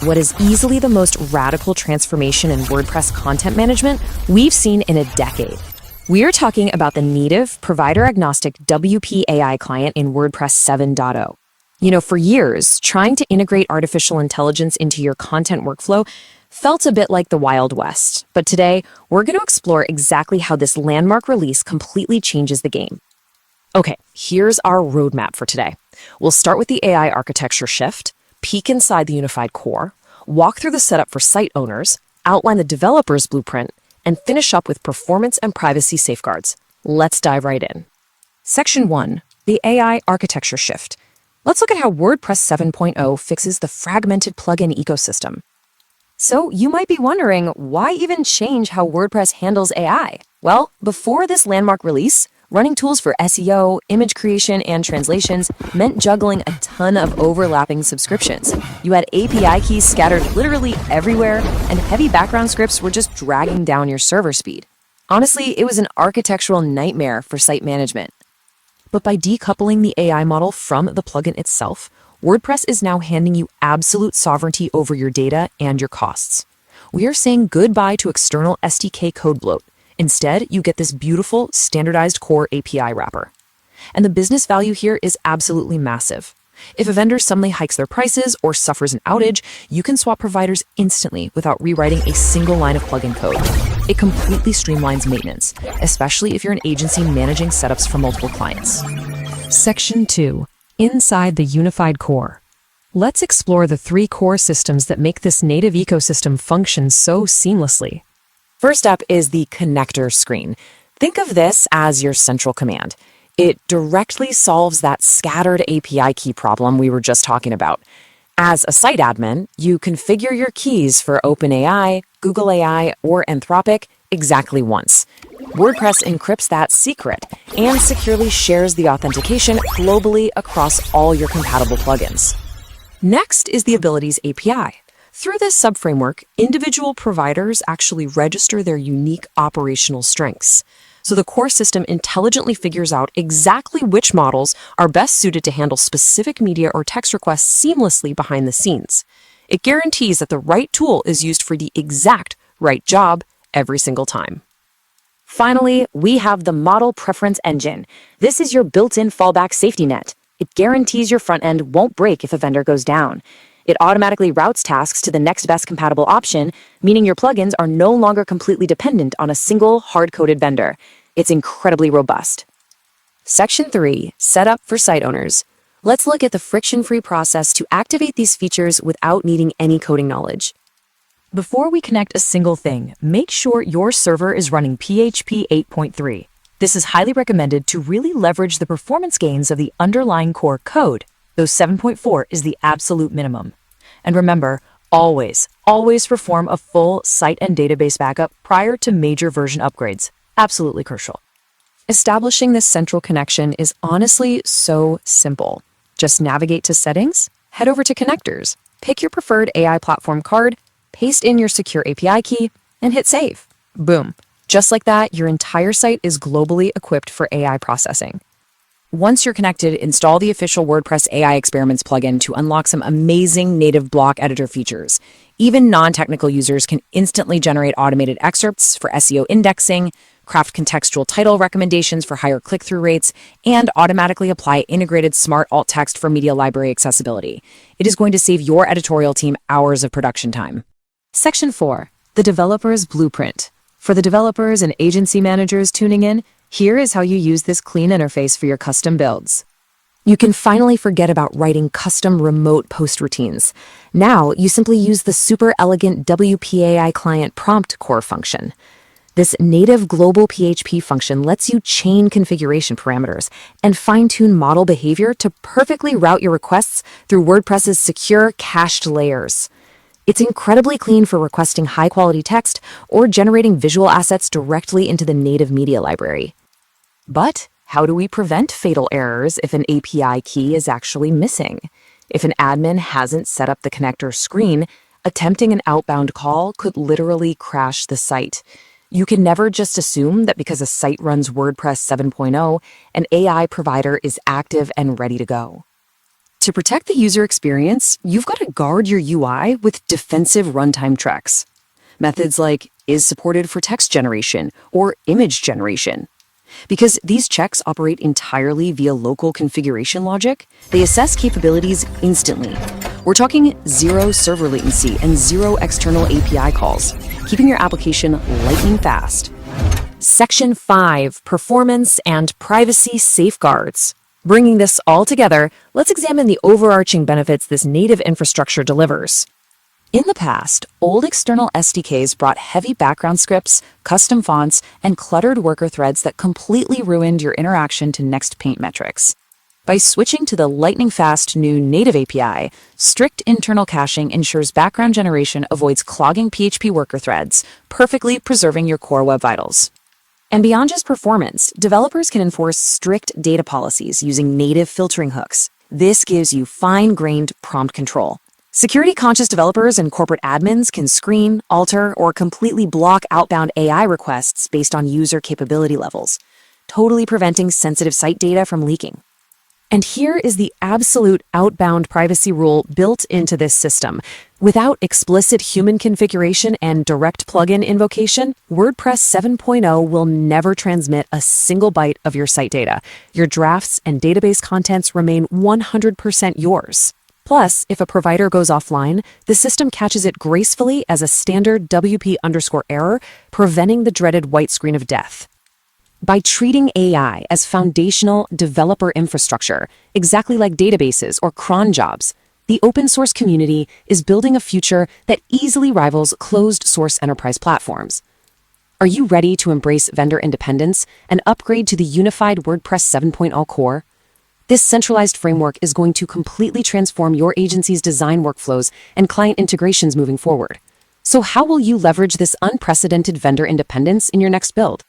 what is easily the most radical transformation in WordPress content management we've seen in a decade. We are talking about the native, provider-agnostic WP AI client in WordPress 7.0. You know, for years, trying to integrate artificial intelligence into your content workflow felt a bit like the Wild West. But today, we're going to explore exactly how this landmark release completely changes the game. Okay, here's our roadmap for today. We'll start with the AI architecture shift, peek inside the unified core, walk through the setup for site owners, outline the developer's blueprint, and finish up with performance and privacy safeguards. Let's dive right in. Section 1, the AI architecture shift. Let's look at how WordPress 7.0 fixes the fragmented plugin ecosystem. So you might be wondering, why even change how WordPress handles AI? Well, before this landmark release, running tools for SEO, image creation, and translations meant juggling a ton of overlapping subscriptions. You had API keys scattered literally everywhere, and heavy background scripts were just dragging down your server speed. Honestly, it was an architectural nightmare for site management. But by decoupling the AI model from the plugin itself, WordPress is now handing you absolute sovereignty over your data and your costs. We are saying goodbye to external SDK code bloat. Instead, you get this beautiful, standardized Core API wrapper. And the business value here is absolutely massive. If a vendor suddenly hikes their prices or suffers an outage, you can swap providers instantly without rewriting a single line of plugin code. It completely streamlines maintenance, especially if you're an agency managing setups for multiple clients. Section 2. Inside the unified core. Let's explore the 3 core systems that make this native ecosystem function so seamlessly. First up is the connector screen. Think of this as your central command. It directly solves that scattered API key problem we were just talking about. As a site admin, you configure your keys for OpenAI, Google AI, or Anthropic exactly once. WordPress encrypts that secret and securely shares the authentication globally across all your compatible plugins. Next is the Abilities API. Through this subframework, individual providers actually register their unique operational strengths. So the core system intelligently figures out exactly which models are best suited to handle specific media or text requests seamlessly behind the scenes. It guarantees that the right tool is used for the exact right job every single time. Finally, we have the Model Preference Engine. This is your built-in fallback safety net. It guarantees your front end won't break if a vendor goes down. It automatically routes tasks to the next best compatible option, meaning your plugins are no longer completely dependent on a single hard-coded vendor. It's incredibly robust. Section 3, Setup for Site Owners. Let's look at the friction-free process to activate these features without needing any coding knowledge. Before we connect a single thing, make sure your server is running PHP 8.3. This is highly recommended to really leverage the performance gains of the underlying core code, though 7.4 is the absolute minimum. And remember, always perform a full site and database backup prior to major version upgrades. Absolutely crucial. Establishing this central connection is honestly so simple. Just navigate to Settings, head over to Connectors, pick your preferred AI platform card, paste in your secure API key, and hit Save. Boom. Just like that, your entire site is globally equipped for AI processing. Once you're connected, install the official WordPress AI Experiments plugin to unlock some amazing native block editor features. Even non-technical users can instantly generate automated excerpts for SEO indexing, craft contextual title recommendations for higher click-through rates, and automatically apply integrated smart alt text for media library accessibility. It is going to save your editorial team hours of production time. Section 4, the developer's blueprint. For the developers and agency managers tuning in, here is how you use this clean interface for your custom builds. You can finally forget about writing custom remote post routines. Now, you simply use the super elegant WPAI client prompt core function. This native global PHP function lets you chain configuration parameters and fine-tune model behavior to perfectly route your requests through WordPress's secure cached layers. It's incredibly clean for requesting high-quality text or generating visual assets directly into the native media library. But how do we prevent fatal errors if an API key is actually missing? If an admin hasn't set up the connector screen, attempting an outbound call could literally crash the site. You can never just assume that because a site runs WordPress 7.0, an AI provider is active and ready to go. To protect the user experience, you've got to guard your UI with defensive runtime checks. Methods like is supported for text generation or image generation. Because these checks operate entirely via local configuration logic, they assess capabilities instantly. We're talking zero server latency and zero external API calls, keeping your application lightning fast. Section 5, Performance and Privacy Safeguards. Bringing this all together, let's examine the overarching benefits this native infrastructure delivers. In the past, old external SDKs brought heavy background scripts, custom fonts, and cluttered worker threads that completely ruined your interaction to next paint metrics. By switching to the lightning-fast new native API, strict internal caching ensures background generation avoids clogging PHP worker threads, perfectly preserving your core web vitals. And beyond just performance, developers can enforce strict data policies using native filtering hooks. This gives you fine-grained prompt control. Security-conscious developers and corporate admins can screen, alter, or completely block outbound AI requests based on user capability levels, totally preventing sensitive site data from leaking. And here is the absolute outbound privacy rule built into this system. Without explicit human configuration and direct plugin invocation, WordPress 7.0 will never transmit a single byte of your site data. Your drafts and database contents remain 100% yours. Plus, if a provider goes offline, the system catches it gracefully as a standard WP_error, preventing the dreaded white screen of death. By treating AI as foundational developer infrastructure, exactly like databases or cron jobs, the open source community is building a future that easily rivals closed source enterprise platforms. Are you ready to embrace vendor independence and upgrade to the unified WordPress 7.0 core? This centralized framework is going to completely transform your agency's design workflows and client integrations moving forward. So how will you leverage this unprecedented vendor independence in your next build?